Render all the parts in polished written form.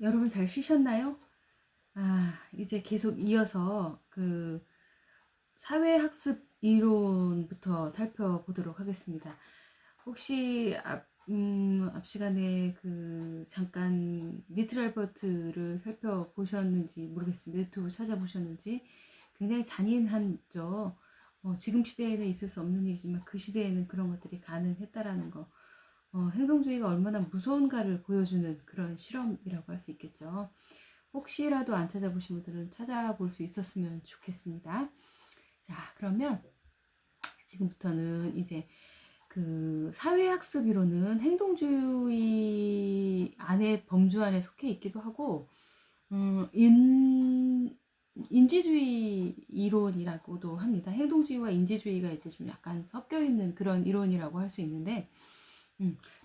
여러분 잘 쉬셨나요? 이제 계속 이어서 그 사회학습 이론부터 살펴보도록 하겠습니다. 혹시 앞 시간에 그 잠깐 리틀 알버트를 살펴보셨는지 모르겠습니다. 유튜브 찾아보셨는지 굉장히 잔인하죠. 지금 시대에는 있을 수 없는 일이지만 그 시대에는 그런 것들이 가능했다라는 거. 행동주의가 얼마나 무서운가를 보여주는 그런 실험이라고 할 수 있겠죠. 혹시라도 안 찾아보신 분들은 찾아볼 수 있었으면 좋겠습니다. 자, 그러면 지금부터는 이제 그 사회학습이론은 행동주의 안에 범주 안에 속해 있기도 하고, 인지주의 이론이라고도 합니다. 행동주의와 인지주의가 이제 좀 약간 섞여 있는 그런 이론이라고 할 수 있는데,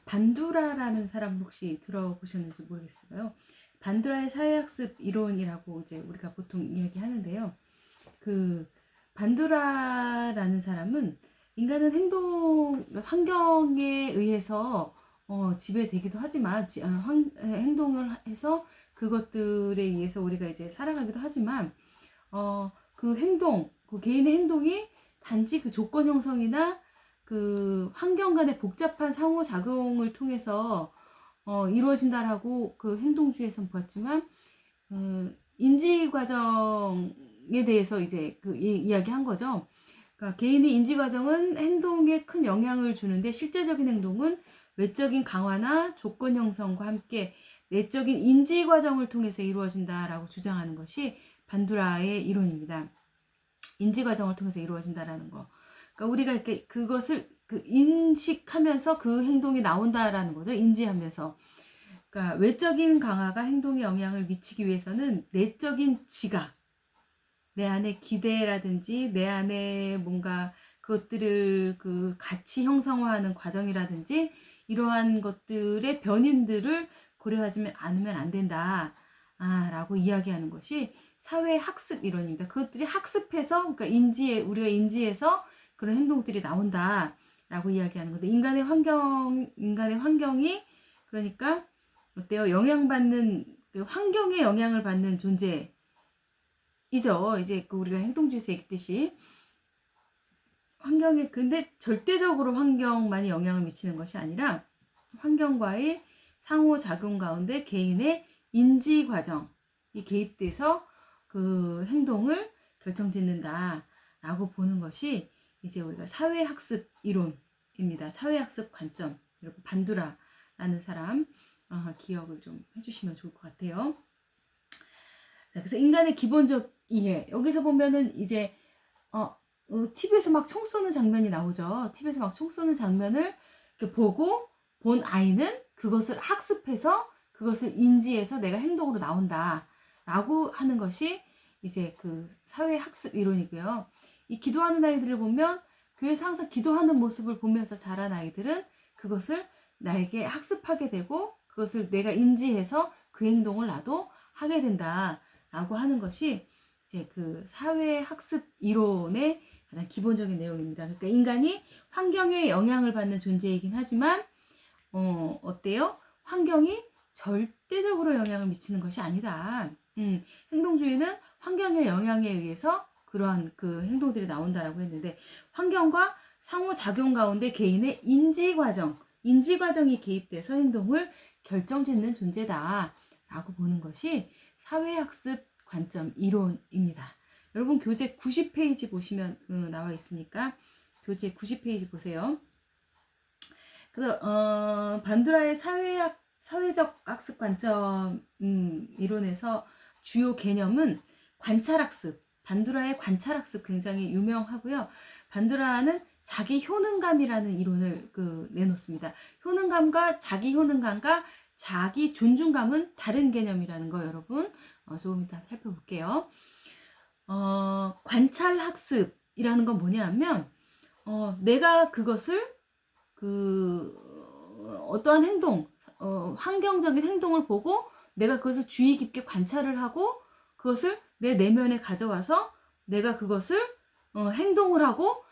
반두라라는 사람 혹시 들어보셨는지 모르겠어요. 반두라의 사회학습 이론이라고 이제 우리가 보통 이야기하는데요. 그 반두라라는 사람은 인간은 환경에 의해서 지배되기도 하지만 행동을 해서 그것들에 의해서 우리가 이제 살아가기도 하지만 그 개인의 행동이 단지 그 조건 형성이나 그 환경 간의 복잡한 상호작용을 통해서 이루어진다라고 그 행동주의에선 보았지만 인지 과정에 대해서 이제 그 이야기한 거죠. 그러니까 개인의 인지 과정은 행동에 큰 영향을 주는데 실제적인 행동은 외적인 강화나 조건 형성과 함께 내적인 인지 과정을 통해서 이루어진다라고 주장하는 것이 반두라의 이론입니다. 인지 과정을 통해서 이루어진다라는 거. 그러니까 우리가 이렇게 그것을 그 인식하면서 그 행동이 나온다라는 거죠. 인지하면서. 그러니까 외적인 강화가 행동에 영향을 미치기 위해서는 내적인 지각, 내 안에 기대라든지 내 안에 뭔가 그것들을 그 가치 형성화하는 과정이라든지 이러한 것들의 변인들을 고려하지 않으면 안 된다. 라고 이야기하는 것이 사회 학습 이론입니다. 그것들이 학습해서 그러니까 우리가 인지해서 그런 행동들이 나온다라고 이야기하는 건데 인간의 환경이 그러니까 어때요? 환경에 영향을 받는 존재 이죠. 이제 그 우리가 행동주의에서 얘기했듯이 근데 절대적으로 환경만이 영향을 미치는 것이 아니라 환경과의 상호작용 가운데 개인의 인지 과정이 개입돼서 그 행동을 결정짓는다라고 보는 것이 이제 우리가 사회학습 이론입니다. 사회학습 관점. 여러분 반두라라는 사람 기억을 좀 해주시면 좋을 것 같아요. 자, 그래서 인간의 기본적 이해. 여기서 보면은 이제 TV에서 막 총 쏘는 장면이 나오죠. TV에서 막 총 쏘는 장면을 이렇게 보고 본 아이는 그것을 학습해서 그것을 인지해서 내가 행동으로 나온다라고 하는 것이 이제 그 사회 학습 이론이고요. 이 기도하는 아이들을 보면 교회에서 항상 기도하는 모습을 보면서 자란 아이들은 그것을 나에게 학습하게 되고 그것을 내가 인지해서 그 행동을 나도 하게 된다라고 하는 것이 이제 그 사회 학습 이론의 가장 기본적인 내용입니다. 그러니까 인간이 환경에 영향을 받는 존재이긴 하지만 어때요? 환경이 절대적으로 영향을 미치는 것이 아니다. 행동주의는 환경의 영향에 의해서 그러한 그 행동들이 나온다라고 했는데 환경과 상호작용 가운데 개인의 인지 과정이 개입돼서 행동을 결정짓는 존재다라고 보는 것이 사회학습 관점 이론입니다. 여러분 교재 90페이지 보시면 나와 있으니까 교재 90페이지 보세요. 반두라의 사회적 학습 관점 이론에서 주요 개념은 관찰학습, 반두라의 관찰학습 굉장히 유명하고요. 반두라는 자기 효능감이라는 이론을 내놓습니다. 자기 효능감과 자기 존중감은 다른 개념이라는 거 여러분 조금 이따 살펴볼게요. 관찰학습이라는 건 뭐냐면 내가 그것을 어떠한 행동, 환경적인 행동을 보고 내가 그것을 주의 깊게 관찰을 하고 그것을 내 내면에 가져와서 내가 그것을 행동을 하고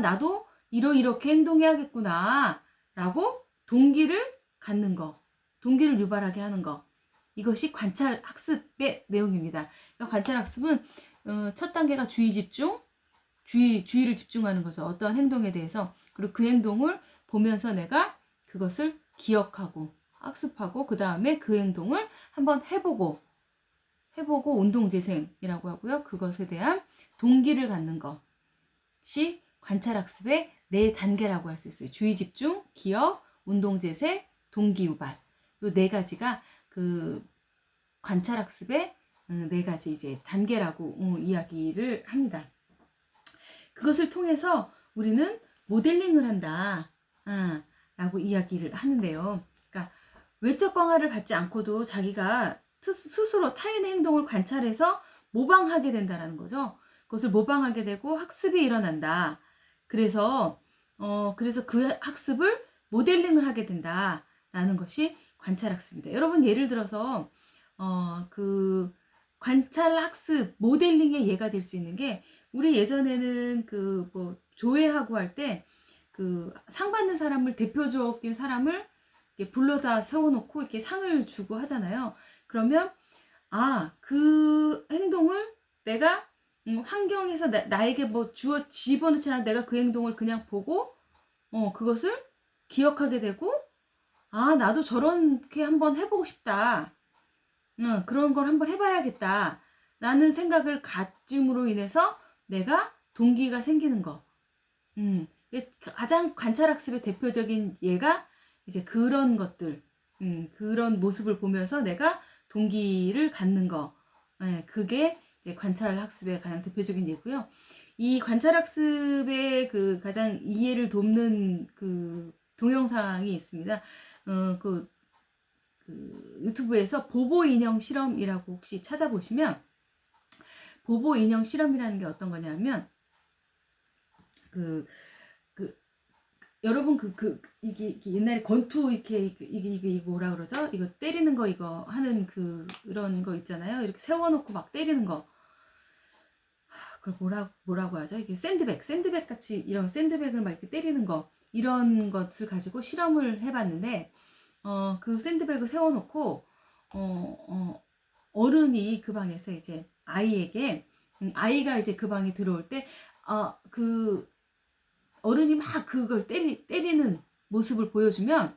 나도 이렇게 행동해야겠구나 라고 동기를 갖는 거, 동기를 유발하게 하는 거. 이것이 관찰 학습의 내용입니다. 그러니까 관찰 학습은 첫 단계가 주의 집중, 주의를 집중하는 거죠. 어떠한 행동에 대해서. 그리고 그 행동을 보면서 내가 그것을 기억하고 학습하고 그 다음에 그 행동을 한번 해보고 운동재생이라고 하고요. 그것에 대한 동기를 갖는 것이 관찰학습의 네 단계라고 할 수 있어요. 주의 집중, 기억, 운동재생, 동기유발. 이 네 가지가 그 관찰학습의 네 가지 이제 단계라고 이야기를 합니다. 그것을 통해서 우리는 모델링을 한다. 라고 이야기를 하는데요. 그러니까 외적 강화를 받지 않고도 자기가 스스로 타인의 행동을 관찰해서 모방하게 된다는 거죠. 그것을 모방하게 되고 학습이 일어난다. 그래서 그 학습을 모델링을 하게 된다라는 것이 관찰학습입니다. 여러분 예를 들어서 그 관찰학습 모델링의 예가 될 수 있는 게 우리 예전에는 그 뭐 조회하고 할 때 그 상 받는 사람을 대표적인 사람을 이렇게 불러다 세워놓고 이렇게 상을 주고 하잖아요. 그러면 그 행동을 내가 환경에서 나에게 뭐 집어넣지 않아 내가 그 행동을 그냥 보고 그것을 기억하게 되고 나도 저렇게 한번 해보고 싶다. 그런 걸 한번 해봐야겠다. 라는 생각을 가짐으로 인해서 내가 동기가 생기는 거. 가장 관찰학습의 대표적인 예가 이제 그런 것들, 그런 모습을 보면서 내가 동기를 갖는 거. 그게 이제 관찰학습의 가장 대표적인 예고요. 이 관찰학습의 그 가장 이해를 돕는 그 동영상이 있습니다. 그 유튜브에서 보보 인형 실험이라고 혹시 찾아보시면 보보 인형 실험이라는 게 어떤 거냐면 여러분 이게 옛날에 권투 이게 뭐라 그러죠? 이거 때리는 거 이거 하는 그런 거 있잖아요. 이렇게 세워놓고 막 때리는 거. 그걸 뭐라고 하죠? 이게 샌드백 같이 이런 샌드백을 막 이렇게 때리는 거 이런 것을 가지고 실험을 해봤는데 그 샌드백을 세워놓고 어른이 그 방에서 이제 아이에게 아이가 이제 그 방에 들어올 때 그 어른이 막 그걸 때리는 모습을 보여주면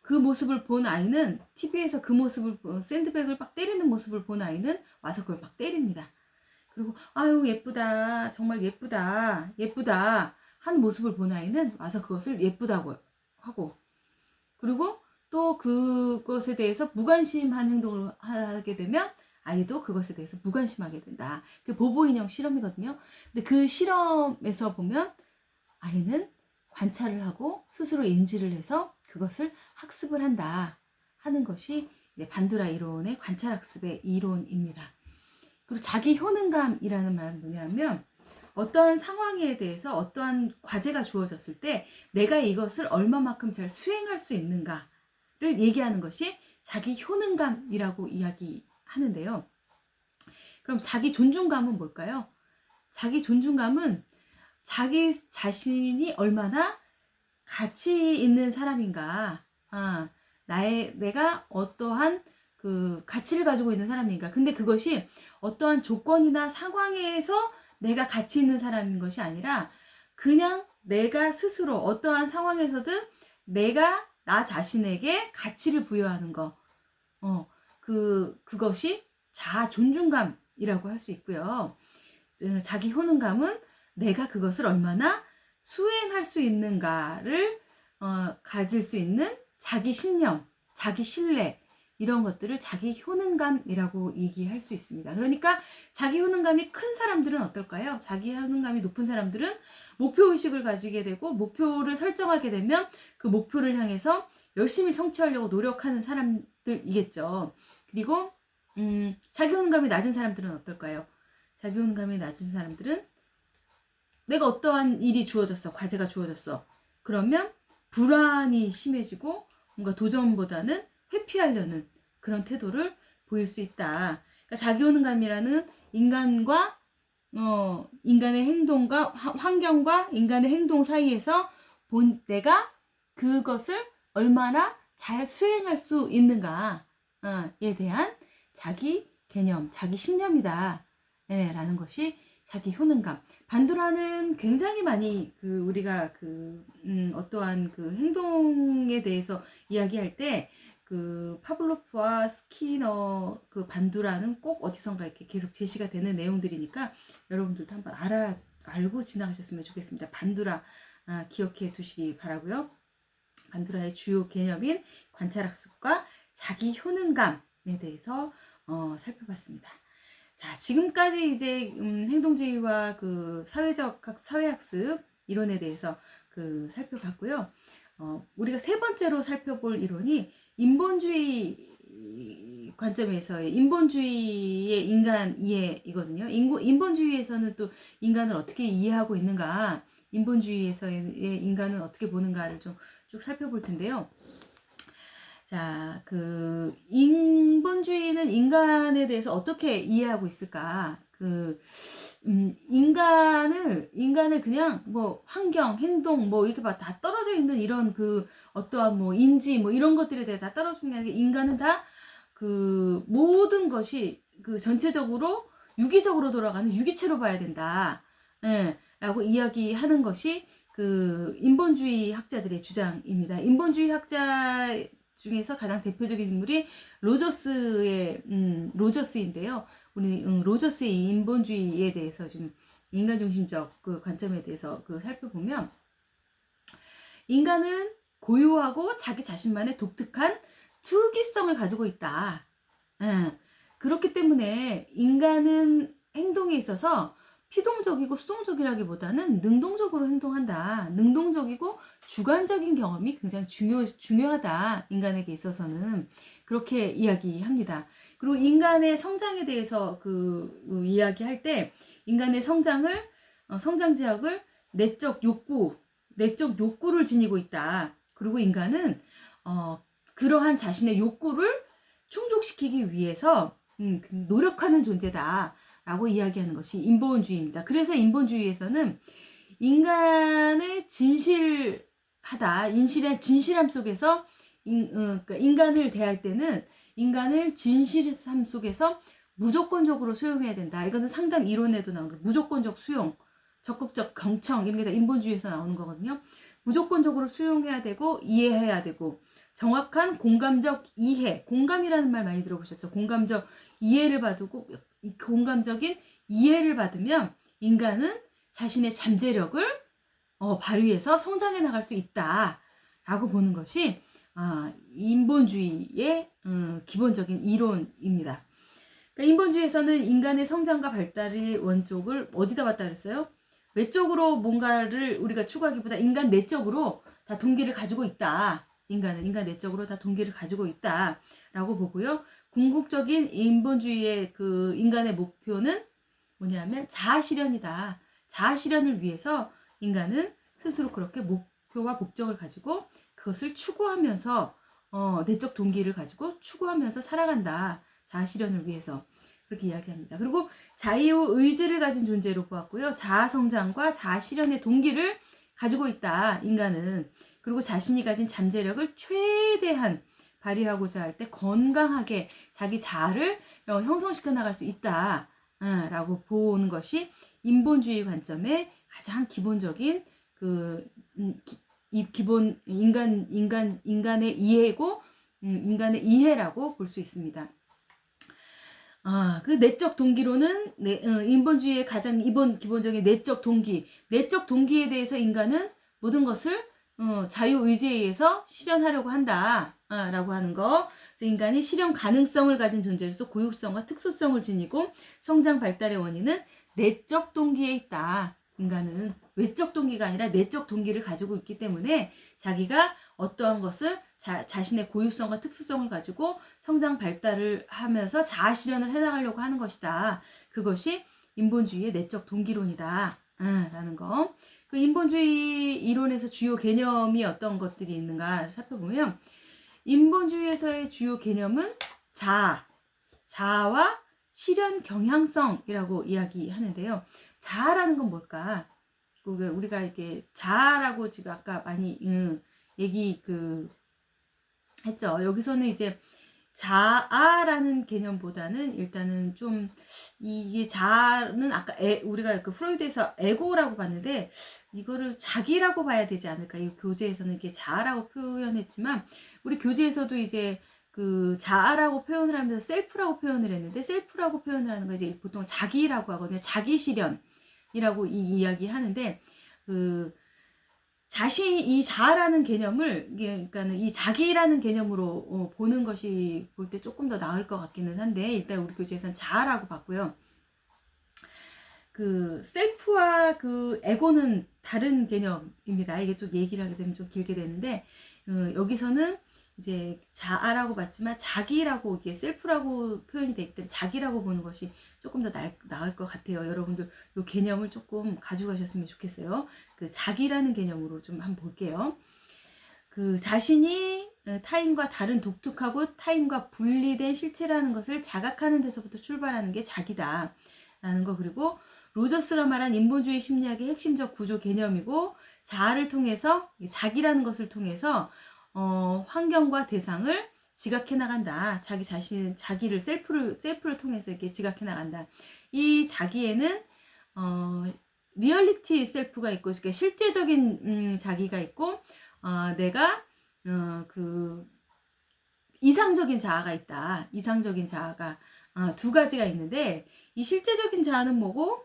그 모습을 본 아이는 TV에서 그 모습을 샌드백을 막 때리는 모습을 본 아이는 와서 그걸 막 때립니다. 그리고 아유 예쁘다 정말 예쁘다 하는 모습을 본 아이는 와서 그것을 예쁘다고 하고 그리고 또 그것에 대해서 무관심한 행동을 하게 되면 아이도 그것에 대해서 무관심하게 된다. 그 보보 인형 실험이거든요. 근데 그 실험에서 보면 아이는 관찰을 하고 스스로 인지를 해서 그것을 학습을 한다 하는 것이 이제 반두라 이론의 관찰학습의 이론입니다. 그리고 자기 효능감이라는 말은 뭐냐면 어떠한 상황에 대해서 어떠한 과제가 주어졌을 때 내가 이것을 얼마만큼 잘 수행할 수 있는가를 얘기하는 것이 자기 효능감이라고 이야기하는데요. 그럼 자기 존중감은 뭘까요? 자기 존중감은 자기 자신이 얼마나 가치 있는 사람인가, 내가 어떠한 그 가치를 가지고 있는 사람인가. 근데 그것이 어떠한 조건이나 상황에서 내가 가치 있는 사람인 것이 아니라 그냥 내가 스스로 어떠한 상황에서든 내가 나 자신에게 가치를 부여하는 거. 그것이 자아 존중감이라고 할 수 있고요. 자기 효능감은 내가 그것을 얼마나 수행할 수 있는가를 가질 수 있는 자기 신념, 자기 신뢰 이런 것들을 자기 효능감이라고 얘기할 수 있습니다. 그러니까 자기 효능감이 큰 사람들은 어떨까요? 자기 효능감이 높은 사람들은 목표의식을 가지게 되고 목표를 설정하게 되면 그 목표를 향해서 열심히 성취하려고 노력하는 사람들이겠죠. 그리고 자기 효능감이 낮은 사람들은 어떨까요? 자기 효능감이 낮은 사람들은 내가 어떠한 일이 주어졌어, 과제가 주어졌어. 그러면 불안이 심해지고 뭔가 도전보다는 회피하려는 그런 태도를 보일 수 있다. 그러니까 자기 효능감이라는 인간의 행동과 환경과 인간의 행동 사이에서 내가 그것을 얼마나 잘 수행할 수 있는가. 에 대한 자기 개념, 자기 신념이다. 예, 라는 것이 자기 효능감. 반두라는 굉장히 많이 우리가 어떠한 행동에 대해서 이야기할 때 파블로프와 스키너 반두라는 꼭 어디선가 이렇게 계속 제시가 되는 내용들이니까 여러분들도 한번 알고 지나가셨으면 좋겠습니다. 반두라 기억해 두시기 바라고요. 반두라의 주요 개념인 관찰학습과 자기 효능감에 대해서 살펴봤습니다. 자, 지금까지 이제 행동주의와 사회학습 이론에 대해서 살펴봤고요. 우리가 세 번째로 살펴볼 이론이 인본주의 관점에서의 인본주의의 인간 이해이거든요. 인본주의에서는 또 인간을 어떻게 이해하고 있는가, 인본주의에서의 인간은 어떻게 보는가를 좀 쭉 살펴볼 텐데요. 자, 인본주의는 인간에 대해서 어떻게 이해하고 있을까? 인간을 그냥 환경, 행동, 이렇게 다 떨어져 있는 이런 어떠한 인지, 이런 것들에 대해서 다 떨어져 있는 게 인간은 다 모든 것이 전체적으로 유기적으로 돌아가는 유기체로 봐야 된다. 예, 라고 이야기하는 것이 인본주의 학자들의 주장입니다. 인본주의 학자 중에서 가장 대표적인 인물이 로저스인데요. 우리 로저스의 인본주의에 대해서 좀 인간중심적 관점에 대해서 살펴보면 인간은 고유하고 자기 자신만의 독특한 특이성을 가지고 있다. 그렇기 때문에 인간은 행동에 있어서 피동적이고 수동적이라기보다는 능동적으로 행동한다. 능동적이고 주관적인 경험이 굉장히 중요하다. 인간에게 있어서는 그렇게 이야기합니다. 그리고 인간의 성장에 대해서 이야기할 때 인간의 성장 지역을 내적 욕구를 지니고 있다. 그리고 인간은 그러한 자신의 욕구를 충족시키기 위해서 노력하는 존재다. 라고 이야기하는 것이 인본주의입니다. 그래서 인본주의에서는 인간의 진실함 속에서 그러니까 인간을 대할 때는 인간을 진실함 속에서 무조건적으로 수용해야 된다. 이거는 상담 이론에도 나오는 무조건적 수용, 적극적 경청 이런 게 다 인본주의에서 나오는 거거든요. 무조건적으로 수용해야 되고 이해해야 되고 정확한 공감적 이해, 공감이라는 말 많이 들어보셨죠? 공감적 이해를 받고 공감적인 이해를 받으면 인간은 자신의 잠재력을 발휘해서 성장해 나갈 수 있다라고 보는 것이 인본주의의 기본적인 이론입니다. 그러니까 인본주의에서는 인간의 성장과 발달의 원쪽을 어디다 봤다 그랬어요? 외적으로 뭔가를 우리가 추구하기보다 인간 내적으로 다 동기를 가지고 있다. 인간 내적으로 다 동기를 가지고 있다라고 보고요. 궁극적인 인본주의의 인간의 목표는 뭐냐면 자아실현이다. 자아실현을 위해서 인간은 스스로 그렇게 목표와 목적을 가지고 그것을 추구하면서 내적 동기를 가지고 추구하면서 살아간다. 자아실현을 위해서 그렇게 이야기합니다. 그리고 자유의지를 가진 존재로 보았고요. 자아성장과 자아실현의 동기를 가지고 있다. 인간은. 그리고 자신이 가진 잠재력을 최대한 발휘하고자 할 때 건강하게 자기 자아를 형성시켜 나갈 수 있다. 라고 보는 것이 인본주의 관점의 가장 기본적인 인간의 이해고 인간의 이해라고 볼 수 있습니다. 그 내적 동기로는 인본주의의 가장 기본적인 내적 동기에 대해서 인간은 모든 것을 자유의지에 의해서 실현하려고 한다. 라고 하는 거. 그래서 인간이 실현 가능성을 가진 존재로서 고유성과 특수성을 지니고 성장 발달의 원인은 내적 동기에 있다. 인간은 외적 동기가 아니라 내적 동기를 가지고 있기 때문에 자기가 어떠한 것을 자신의 고유성과 특수성을 가지고 성장 발달을 하면서 자아 실현을 해나가려고 하는 것이다. 그것이 인본주의의 내적 동기론이다. 라는 거. 인본주의 이론에서 주요 개념이 어떤 것들이 있는가 살펴보면 인본주의에서의 주요 개념은 자아와 실현 경향성이라고 이야기하는데요. 자아라는 건 뭘까? 우리가 이렇게 자아라고 지금 아까 많이 얘기 했죠. 여기서는 이제 자아라는 개념보다는 일단은 좀 이게 자아는 아까 우리가 그 프로이드에서 에고라고 봤는데 이거를 자기라고 봐야 되지 않을까. 이 교재에서는 이게 자아라고 표현했지만 우리 교재에서도 이제 그 자아라고 표현을 하면서 셀프라고 표현을 했는데 셀프라고 표현을 하는 거 이제 보통 자기라고 하거든요. 자기 실현이라고 이야기 하는데 그 이 자아라는 개념을, 그러니까는 이 자기라는 개념으로 보는 것이 볼 때 조금 더 나을 것 같기는 한데, 일단 우리 교재에서는 자아라고 봤고요. 그 셀프와 그 에고는 다른 개념입니다. 이게 또 얘기를 하게 되면 좀 길게 되는데, 여기서는 이제 자아라고 봤지만 자기라고, 이게 셀프라고 표현이 되기 때문에 자기라고 보는 것이 조금 더 나을 것 같아요. 여러분들 이 개념을 조금 가져가셨으면 좋겠어요. 그 자기라는 개념으로 좀 한번 볼게요. 그 자신이 타인과 다른 독특하고 타인과 분리된 실체라는 것을 자각하는 데서부터 출발하는 게 자기다 라는 거. 그리고 로저스가 말한 인본주의 심리학의 핵심적 구조 개념이고, 자아를 통해서, 자기라는 것을 통해서 환경과 대상을 지각해 나간다. 자기를 셀프를 통해서 이렇게 지각해 나간다. 이 자기에는 리얼리티 셀프가 있고, 그러니까 실제적인 자기가 있고, 내가 그 이상적인 자아가 있다. 이상적인 자아가 두 가지가 있는데, 이 실제적인 자아는 뭐고,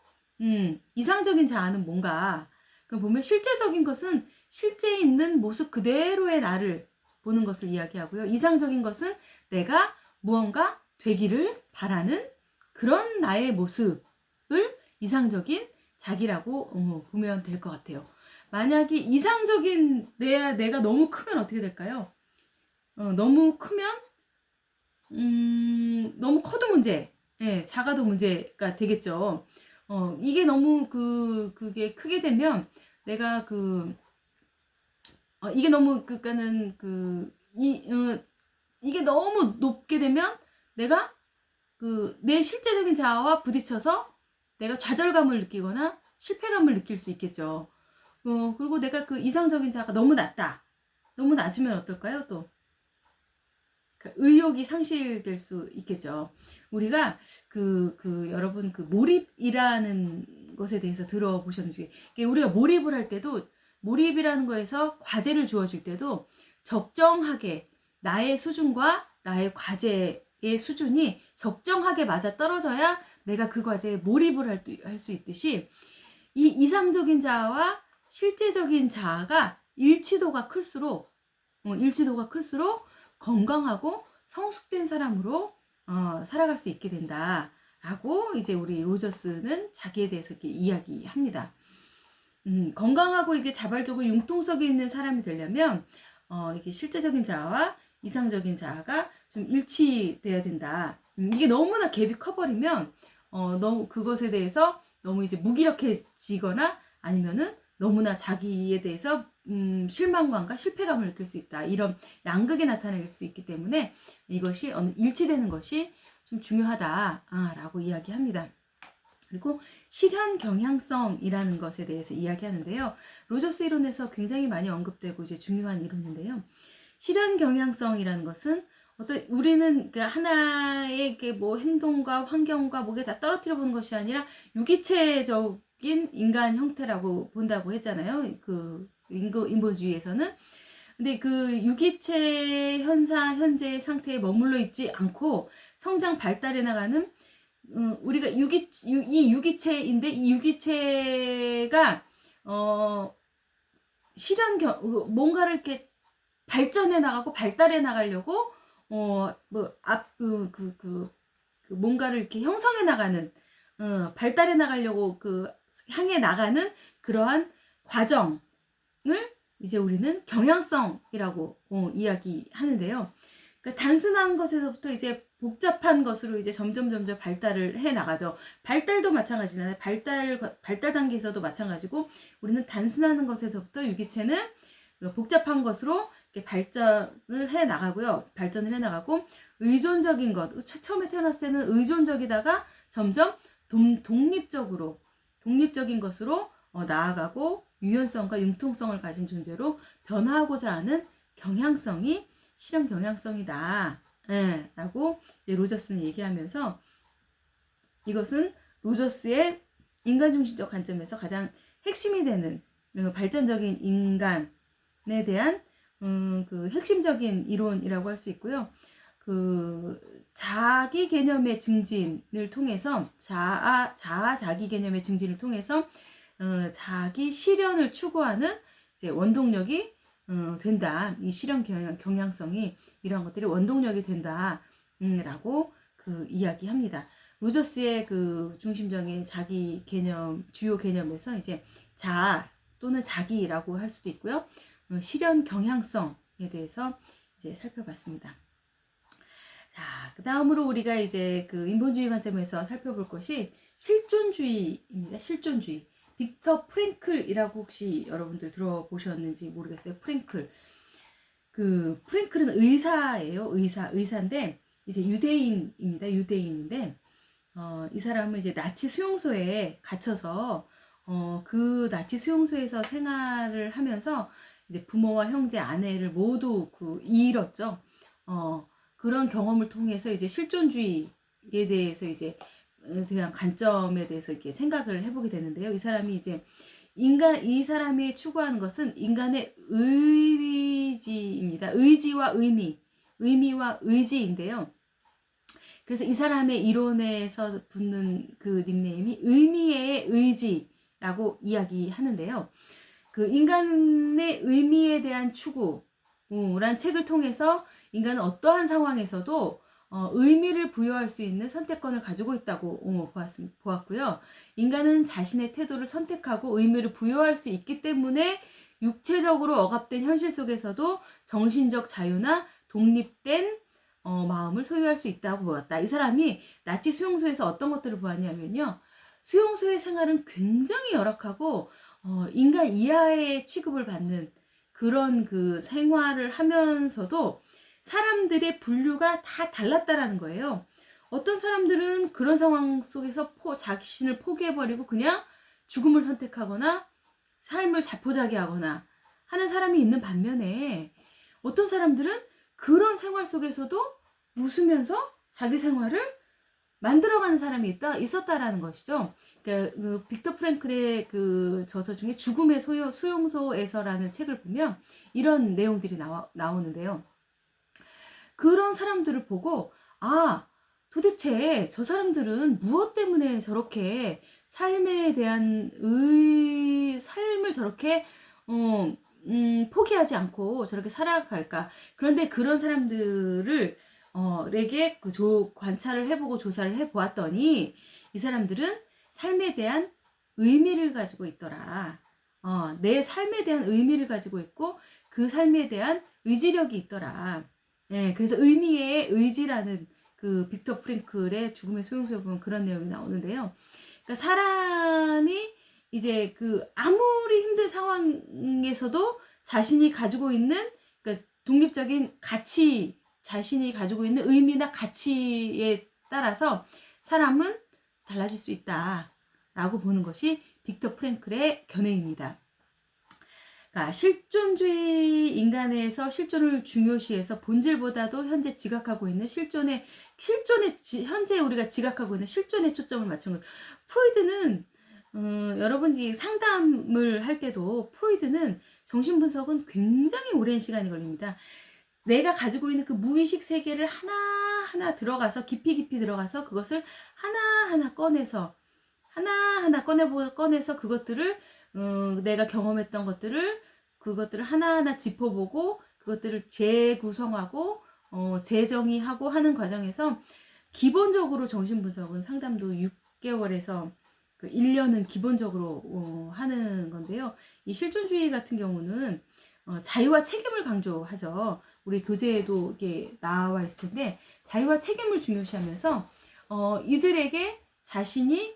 이상적인 자아는 뭔가. 그럼 보면 실제적인 것은 실제 있는 모습 그대로의 나를 보는 것을 이야기하고요. 이상적인 것은 내가 무언가 되기를 바라는 그런 나의 모습을 이상적인 자기라고 보면 될 것 같아요. 만약에 이상적인 내가 너무 크면 어떻게 될까요? 너무 크면 너무 커도 문제, 작아도 문제가 되겠죠. 이게 너무 그게 크게 되면 내가 이게 너무 그니까는 이게 너무 높게 되면 내가 내 실제적인 자아와 부딪혀서 내가 좌절감을 느끼거나 실패감을 느낄 수 있겠죠. 그리고 내가 그 이상적인 자아가 너무 낮다. 너무 낮으면 어떨까요? 또 의욕이 상실될 수 있겠죠. 우리가 여러분 몰입이라는 것에 대해서 들어보셨는지, 우리가 몰입을 할 때도, 몰입이라는 거에서 과제를 주어질 때도 적정하게 나의 수준과 나의 과제의 수준이 적정하게 맞아 떨어져야 내가 그 과제에 몰입을 할 수 있듯이, 이 이상적인 자아와 실제적인 자아가 일치도가 클수록 건강하고 성숙된 사람으로 살아갈 수 있게 된다라고 이제 우리 로저스는 자기에 대해서 이렇게 이야기합니다. 건강하고 이게 자발적으로 융통성이 있는 사람이 되려면 이게 실제적인 자아와 이상적인 자아가 좀 일치돼야 된다. 이게 너무나 갭이 커버리면 너무 그것에 대해서 너무 이제 무기력해지거나 아니면은 너무나 자기에 대해서 실망감과 실패감을 느낄 수 있다. 이런 양극이 나타낼 수 있기 때문에 이것이 일치되는 것이 좀 중요하다라고 이야기합니다. 그리고 실현 경향성이라는 것에 대해서 이야기하는데요. 로저스 이론에서 굉장히 많이 언급되고 이제 중요한 이론인데요. 실현 경향성이라는 것은 우리는 하나의 뭐 행동과 환경과 뭐게 다 떨어뜨려 보는 것이 아니라 유기체적인 인간 형태라고 본다고 했잖아요. 인본주의에서는. 근데 그 유기체 현재의 상태에 머물러 있지 않고 성장 발달해 나가는, 우리가 이 유기체인데, 이 유기체가 뭔가를 이렇게 발전해 나가고 발달해 나가려고 뭔가를 이렇게 형성해 나가는, 발달해 나가려고 향해 나가는 그러한 과정을 이제 우리는 경향성이라고 이야기하는데요. 그러니까 단순한 것에서부터 이제 복잡한 것으로 이제 점점 발달을 해 나가죠. 발달도 마찬가지잖아요. 발달 단계에서도 마찬가지고, 우리는 단순한 것에서부터 유기체는 복잡한 것으로 발전을 해 나가고, 의존적인 것, 처음에 태어났을 때는 의존적이다가 점점 독립적인 것으로 나아가고 유연성과 융통성을 가진 존재로 변화하고자 하는 경향성이 실현 경향성이다 예, 라고 이제 로저스는 얘기하면서 이것은 로저스의 인간 중심적 관점에서 가장 핵심이 되는 발전적인 인간에 대한 그 핵심적인 이론이라고 할 수 있고요. 그 자기 개념의 증진을 통해서 자아 자기 개념의 증진을 통해서 자기 실현을 추구하는 이제 원동력이 된다. 이 실현 경향성이 이러한 것들이 원동력이 된다. 라고 그 이야기합니다. 로저스의 그 중심적인 자기 개념, 주요 개념에서 이제 자아 또는 자기라고 할 수도 있고요. 실현 경향성에 대해서 이제 살펴봤습니다. 자, 그 다음으로 우리가 이제 그 인본주의 관점에서 살펴볼 것이 실존주의입니다. 실존주의. 빅터 프랭클이라고 혹시 여러분들 들어보셨는지 모르겠어요. 프랭클. 그 프랭클은 의사예요. 의사인데 이제 유대인입니다. 유대인인데 이 사람은 이제 나치 수용소에 갇혀서 그 나치 수용소에서 생활을 하면서 이제 부모와 형제, 아내를 모두 잃었죠. 그런 경험을 통해서 이제 실존주의에 대해서 이제 대한 관점에 대해서 이렇게 생각을 해보게 되는데요. 이 사람이 이제 이 사람이 추구하는 것은 인간의 의지입니다. 의지와 의미와 의지인데요. 그래서 이 사람의 이론에서 붙는 그 닉네임이 의미의 의지라고 이야기하는데요. 그 인간의 의미에 대한 추구란 책을 통해서 인간은 어떠한 상황에서도 의미를 부여할 수 있는 선택권을 가지고 있다고 보았고요. 인간은 자신의 태도를 선택하고 의미를 부여할 수 있기 때문에 육체적으로 억압된 현실 속에서도 정신적 자유나 독립된 마음을 소유할 수 있다고 보았다. 이 사람이 나치 수용소에서 어떤 것들을 보았냐면요. 수용소의 생활은 굉장히 열악하고 인간 이하의 취급을 받는 그런 그 생활을 하면서도 사람들의 분류가 다 달랐다라는 거예요. 어떤 사람들은 그런 상황 속에서 자신을 포기해버리고 그냥 죽음을 선택하거나 삶을 자포자기하거나 하는 사람이 있는 반면에 어떤 사람들은 그런 생활 속에서도 웃으면서 자기 생활을 만들어가는 사람이 있었다라는 것이죠. 그러니까 그 빅터 프랭클의 그 저서 중에 죽음의 수용소에서라는 책을 보면 이런 내용들이 나오는데요. 그런 사람들을 보고 도대체 저 사람들은 무엇 때문에 저렇게 삶에 대한 삶을 저렇게 포기하지 않고 저렇게 살아갈까? 그런데 그런 사람들을 에게 관찰을 해보고 조사를 해보았더니 이 사람들은 삶에 대한 의미를 가지고 있더라. 내 삶에 대한 의미를 가지고 있고 그 삶에 대한 의지력이 있더라. 예, 그래서 의미의 의지라는 그 빅터 프랭클의 죽음의 수용소에 보면 그런 내용이 나오는데요. 그러니까 사람이 이제 그 아무리 힘든 상황에서도 자신이 가지고 있는 그러니까 독립적인 가치, 자신이 가지고 있는 의미나 가치에 따라서 사람은 달라질 수 있다라고 보는 것이 빅터 프랭클의 견해입니다. 그러니까 실존주의 인간에서 실존을 중요시해서 본질보다도 현재 지각하고 있는 현재 우리가 지각하고 있는 실존에 초점을 맞춘 거예요. 프로이드는 여러분이 상담을 할 때도 프로이드는 정신분석은 굉장히 오랜 시간이 걸립니다. 내가 가지고 있는 그 무의식 세계를 하나하나 들어가서 깊이 들어가서 그것을 하나하나 꺼내서 그것들을 내가 경험했던 그것들을 하나하나 짚어보고 그것들을 재구성하고 재정의하고 하는 과정에서 기본적으로 정신분석은 상담도 6개월에서 1년은 기본적으로 하는 건데요. 이 실존주의 같은 경우는 자유와 책임을 강조하죠. 우리 교재에도 이게 나와 있을 텐데 자유와 책임을 중요시하면서 이들에게 자신이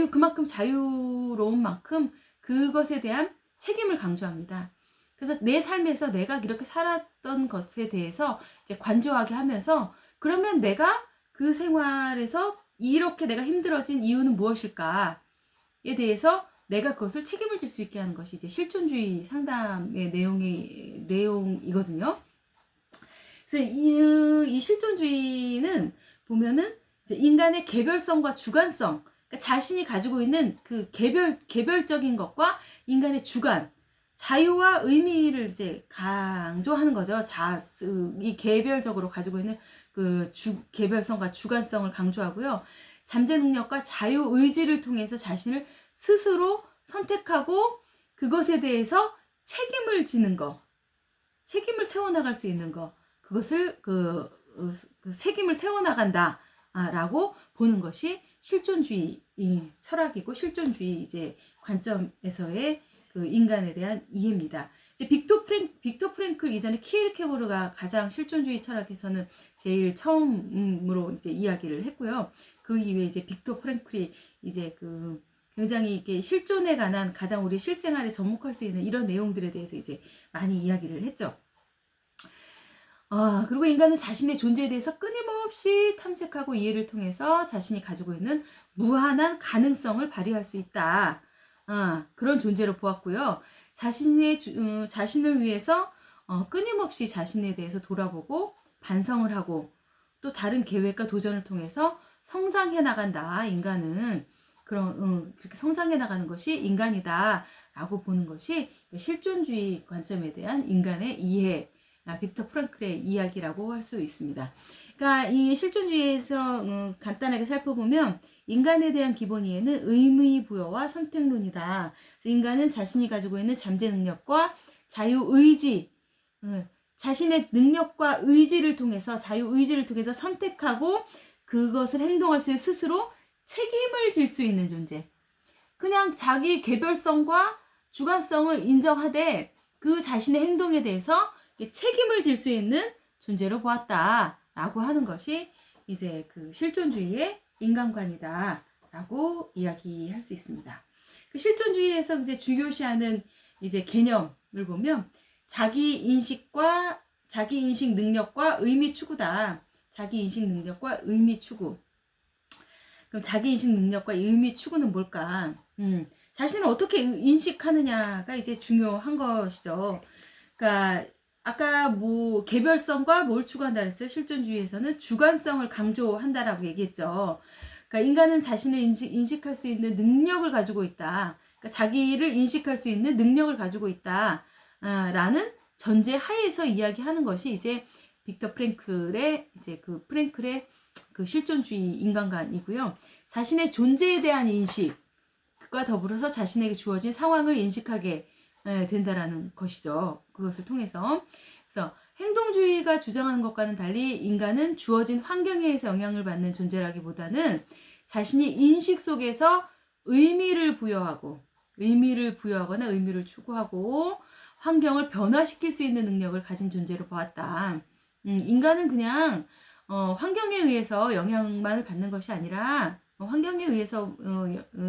그만큼 자유로운 만큼 그것에 대한 책임을 강조합니다. 그래서 내 삶에서 내가 이렇게 살았던 것에 대해서 이제 관조하게 하면서 그러면 내가 그 생활에서 이렇게 내가 힘들어진 이유는 무엇일까에 대해서 내가 그것을 책임을 질 수 있게 하는 것이 이제 실존주의 상담의 내용이거든요. 그래서 이 실존주의는 보면은 이제 인간의 개별성과 주관성, 그러니까 자신이 가지고 있는 그 개별적인 것과 인간의 주관, 자유와 의미를 이제 강조하는 거죠. 이 개별적으로 가지고 있는 그 개별성과 주관성을 강조하고요. 잠재 능력과 자유 의지를 통해서 자신을 스스로 선택하고 그것에 대해서 책임을 지는 거, 책임을 세워나갈 수 있는 거, 그것을 그 책임을 세워나간다. 라고 보는 것이 실존주의 철학이고 실존주의 이제 관점에서의 그 인간에 대한 이해입니다. 이제 빅터 프랭클 이전에 키르케고르가 가장 실존주의 철학에서는 제일 처음으로 이제 이야기를 했고요. 그 이후에 이제 빅터 프랭클이 이제 그 굉장히 이게 실존에 관한 가장 우리 실생활에 접목할 수 있는 이런 내용들에 대해서 이제 많이 이야기를 했죠. 그리고 인간은 자신의 존재에 대해서 끊임없이 탐색하고 이해를 통해서 자신이 가지고 있는 무한한 가능성을 발휘할 수 있다. 그런 존재로 보았고요. 자신을 위해서 끊임없이 자신에 대해서 돌아보고 반성을 하고 또 다른 계획과 도전을 통해서 성장해 나간다. 인간은 그렇게 성장해 나가는 것이 인간이다. 라고 보는 것이 실존주의 관점에 대한 인간의 이해, 빅터 프랑클의 이야기라고 할 수 있습니다. 그러니까 이 실존주의에서 간단하게 살펴보면 인간에 대한 기본 이해는 의미 부여와 선택론이다. 인간은 자신이 가지고 있는 잠재 능력과 자유의지, 자신의 능력과 의지를 통해서 자유의지를 통해서 선택하고 그것을 행동할 수 있는 스스로 책임을 질 수 있는 존재. 그냥 자기 개별성과 주관성을 인정하되 그 자신의 행동에 대해서 책임을 질 수 있는 존재로 보았다라고 하는 것이 이제 그 실존주의의 인간관이다라고 이야기할 수 있습니다. 그 실존주의에서 이제 중요시하는 이제 개념을 보면 자기 인식 능력과 의미 추구다. 자기 인식 능력과 의미 추구. 그럼 자기 인식 능력과 의미 추구는 뭘까? 자신을 어떻게 인식하느냐가 이제 중요한 것이죠. 그러니까 아까 뭐 개별성과 뭘 추구한다 그랬어요? 실존주의에서는 주관성을 강조한다라고 얘기했죠. 그러니까 인간은 자신을 인식할 수 있는 능력을 가지고 있다. 그러니까 자기를 인식할 수 있는 능력을 가지고 있다. 라는 전제 하에서 이야기하는 것이 이제 빅터 프랭클의 그 실존주의 인간관이고요. 자신의 존재에 대한 인식과 더불어서 자신에게 주어진 상황을 인식하게 된다라는 것이죠. 그것을 통해서. 그래서 행동주의가 주장하는 것과는 달리 인간은 주어진 환경에 의해서 영향을 받는 존재라기보다는 자신이 인식 속에서 의미를 부여하거나 의미를 추구하고 환경을 변화시킬 수 있는 능력을 가진 존재로 보았다. 인간은 그냥 환경에 의해서 영향만을 받는 것이 아니라 환경에 의해서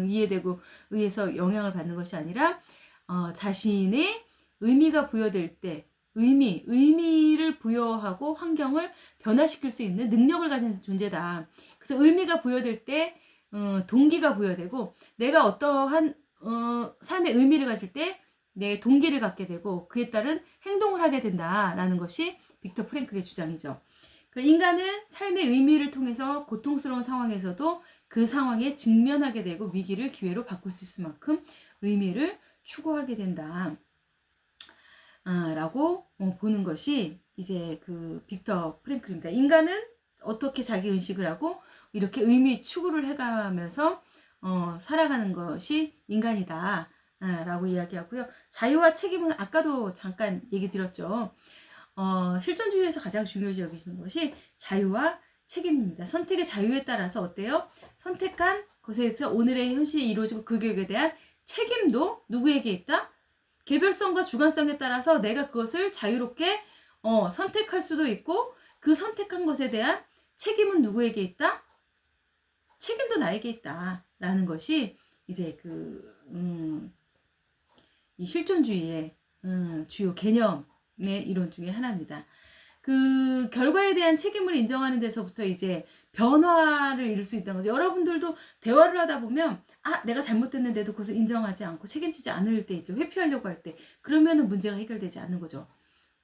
이해되고 의해서 영향을 받는 것이 아니라 자신의 의미가 부여될 때 의미를 부여하고 환경을 변화시킬 수 있는 능력을 가진 존재다. 그래서 의미가 부여될 때 동기가 부여되고 내가 어떠한 삶의 의미를 가질 때 내 동기를 갖게 되고 그에 따른 행동을 하게 된다라는 것이 빅터 프랭클의 주장이죠. 그 인간은 삶의 의미를 통해서 고통스러운 상황에서도 그 상황에 직면하게 되고 위기를 기회로 바꿀 수 있을 만큼 의미를 추구하게 된다. 라고 보는 것이 이제 그 빅터 프랭클입니다. 인간은 어떻게 자기 인식을 하고 이렇게 의미 추구를 해가면서 살아가는 것이 인간이다. 라고 이야기하고요. 자유와 책임은 아까도 잠깐 얘기 드렸죠. 실존주의에서 가장 중요시 여기시는 것이 자유와 책임입니다. 선택의 자유에 따라서 어때요? 선택한 것에서 오늘의 현실이 이루어지고 그 계획에 대한 책임도 누구에게 있다? 개별성과 주관성에 따라서 내가 그것을 자유롭게 선택할 수도 있고 그 선택한 것에 대한 책임은 누구에게 있다? 책임도 나에게 있다. 라는 것이 이제 이 실존주의의 주요 개념의 이론 중에 하나입니다. 그 결과에 대한 책임을 인정하는 데서부터 이제 변화를 이룰 수 있다는 거죠. 여러분들도 대화를 하다 보면 내가 잘못했는데도 그것을 인정하지 않고 책임지지 않을 때 있죠. 회피하려고 할 때. 그러면은 문제가 해결되지 않는 거죠.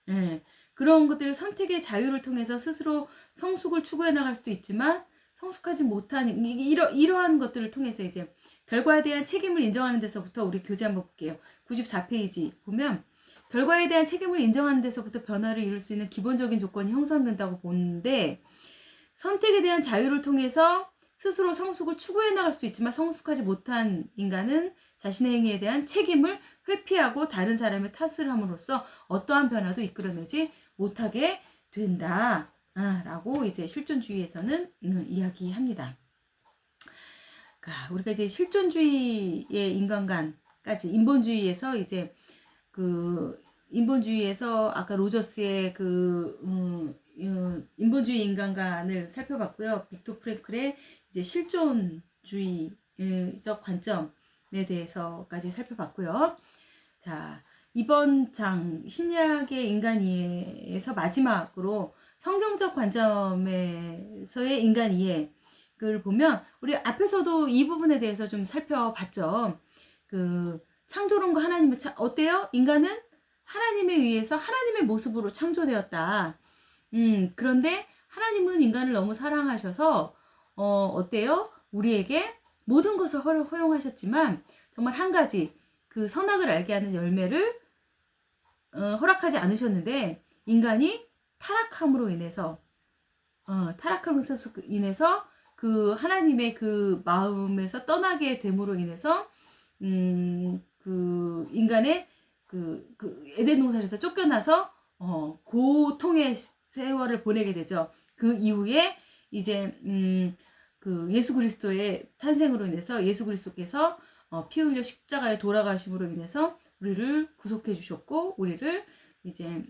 예. 그런 것들을 선택의 자유를 통해서 스스로 성숙을 추구해 나갈 수도 있지만 성숙하지 못한 이러한 것들을 통해서 이제 결과에 대한 책임을 인정하는 데서부터 우리 교재 한번 볼게요. 94페이지 보면 결과에 대한 책임을 인정하는 데서부터 변화를 이룰 수 있는 기본적인 조건이 형성된다고 보는데 선택에 대한 자유를 통해서 스스로 성숙을 추구해 나갈 수 있지만 성숙하지 못한 인간은 자신의 행위에 대한 책임을 회피하고 다른 사람의 탓을 함으로써 어떠한 변화도 이끌어내지 못하게 된다. 라고 이제 실존주의에서는 이야기합니다. 우리가 이제 실존주의의 인간관까지 인본주의에서 이제 인본주의에서 아까 로저스의 인본주의 인간관을 살펴봤고요. 빅토 프랭클의 이제 실존주의적 관점에 대해서까지 살펴봤고요. 자, 이번 장 심리학의 인간 이해에서 마지막으로 성경적 관점에서의 인간 이해를 보면 우리 앞에서도 이 부분에 대해서 좀 살펴봤죠. 창조론과 하나님의 어때요? 인간은 하나님에 의해서 하나님의 모습으로 창조되었다. 그런데 하나님은 인간을 너무 사랑하셔서 어때요? 우리에게 모든 것을 허용하셨지만 정말 한 가지 그 선악을 알게 하는 열매를 허락하지 않으셨는데 인간이 타락함으로 인해서 그 하나님의 그 마음에서 떠나게 됨으로 인해서 그 인간의 그 에덴 동산에서 쫓겨나서 고통의 세월을 보내게 되죠. 그 이후에 이제 그 예수 그리스도의 탄생으로 인해서 예수 그리스도께서 피 흘려 십자가에 돌아가심으로 인해서 우리를 구속해 주셨고 우리를 이제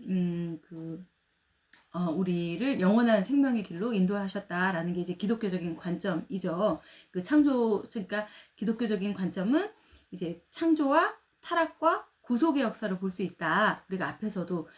우리를 영원한 생명의 길로 인도하셨다라는 게 이제 기독교적인 관점이죠. 그러니까 기독교적인 관점은 이제 창조와 타락과 구속의 역사를 볼 수 있다. 우리가 앞에서도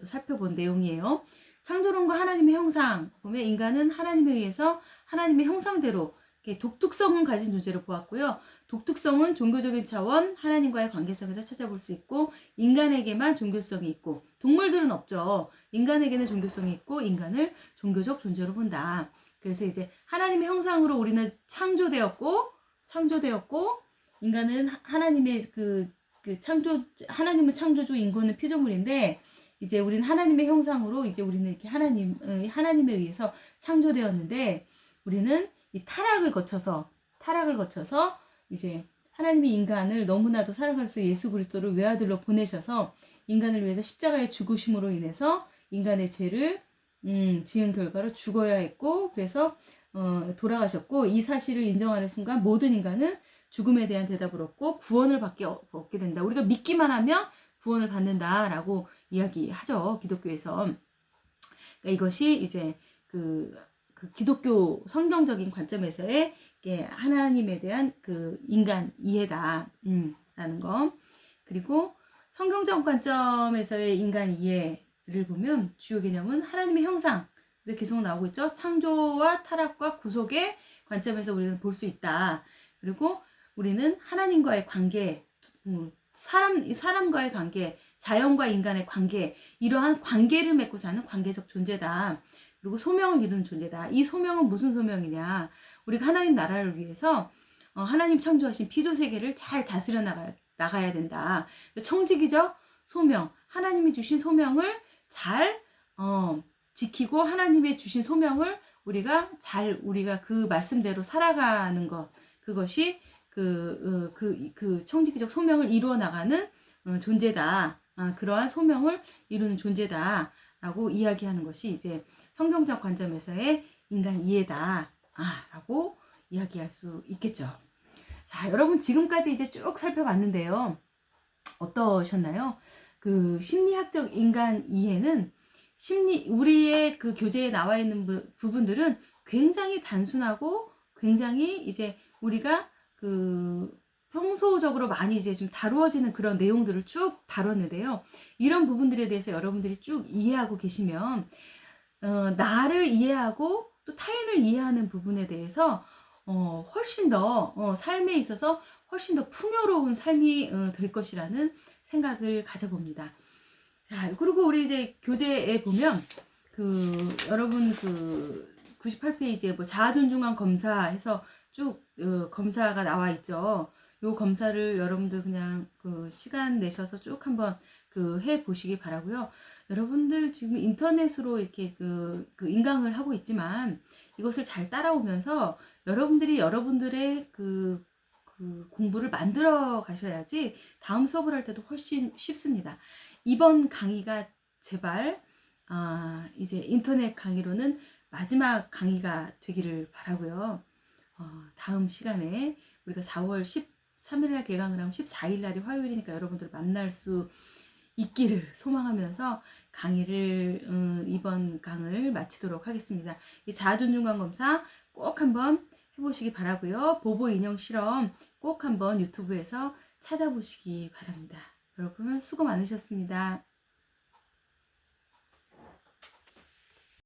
살펴본 내용이에요. 창조론과 하나님의 형상 보면 인간은 하나님에 의해서 하나님의 형상대로 독특성을 가진 존재로 보았고요. 독특성은 종교적인 차원, 하나님과의 관계성에서 찾아볼 수 있고 인간에게만 종교성이 있고 동물들은 없죠. 인간에게는 종교성이 있고 인간을 종교적 존재로 본다. 그래서 이제 하나님의 형상으로 우리는 창조되었고 인간은 하나님의 하나님은 창조주, 인간은 피조물인데 이제 우리는 하나님의 형상으로 이제 우리는 이렇게 하나님에 의해서 창조되었는데 우리는 이 타락을 거쳐서 이제 하나님이 인간을 너무나도 사랑하셔서 예수 그리스도를 외아들로 보내셔서 인간을 위해서 십자가에 죽으심으로 인해서 인간의 죄를 지은 결과로 죽어야 했고 그래서 돌아가셨고 이 사실을 인정하는 순간 모든 인간은 죽음에 대한 대답을 얻고 구원을 얻게 된다. 우리가 믿기만 하면 구원을 받는다라고 이야기하죠. 기독교에서. 그러니까 이것이 이제 그 기독교 성경적인 관점에서의 하나님에 대한 그 인간 이해다. 라는 거. 그리고 성경적 관점에서의 인간 이해를 보면 주요 개념은 하나님의 형상. 계속 나오고 있죠. 창조와 타락과 구속의 관점에서 우리는 볼 수 있다. 그리고 우리는 하나님과의 관계, 사람과의 관계, 자연과 인간의 관계, 이러한 관계를 맺고 사는 관계적 존재다. 그리고 소명을 이루는 존재다. 이 소명은 무슨 소명이냐? 우리가 하나님 나라를 위해서 하나님 창조하신 피조세계를 잘 다스려 나가야 된다. 청지기적 소명, 하나님이 주신 소명을 잘 지키고 하나님의 주신 소명을 우리가 그 말씀대로 살아가는 것, 그것이 그 청지기적 소명을 이루어 나가는 존재다. 그러한 소명을 이루는 존재다라고 이야기하는 것이 이제 성경적 관점에서의 인간 이해다. 라고 이야기할 수 있겠죠. 자, 여러분 지금까지 이제 쭉 살펴봤는데요. 어떠셨나요? 그 심리학적 인간 이해는 우리의 그 교재에 나와 있는 부분들은 굉장히 단순하고 굉장히 이제 우리가 평소적으로 많이 이제 좀 다루어지는 그런 내용들을 쭉 다뤘는데요. 이런 부분들에 대해서 여러분들이 쭉 이해하고 계시면 나를 이해하고 또 타인을 이해하는 부분에 대해서 훨씬 더 삶에 있어서 훨씬 더 풍요로운 삶이 될 것이라는 생각을 가져봅니다. 자, 그리고 우리 이제 교재에 보면 여러분 98페이지에 뭐 자아존중한 검사 해서 쭉 검사가 나와 있죠. 요 검사를 여러분들 그냥 시간 내셔서 쭉 한번 해 보시기 바라고요. 여러분들 지금 인터넷으로 이렇게 인강을 하고 있지만 이것을 잘 따라오면서 여러분들이 여러분들의 공부를 만들어 가셔야지 다음 수업을 할 때도 훨씬 쉽습니다. 이번 강의가 제발 이제 인터넷 강의로는 마지막 강의가 되기를 바라고요. 다음 시간에 우리가 4월 13일 날 개강을 하면 14일 날이 화요일이니까 여러분들 만날 수 있기를 소망하면서 강의를 이번 강을 마치도록 하겠습니다. 이 자아존중감 검사 꼭 한번 해보시기 바라고요. 보보 인형 실험 꼭 한번 유튜브에서 찾아보시기 바랍니다. 여러분 수고 많으셨습니다.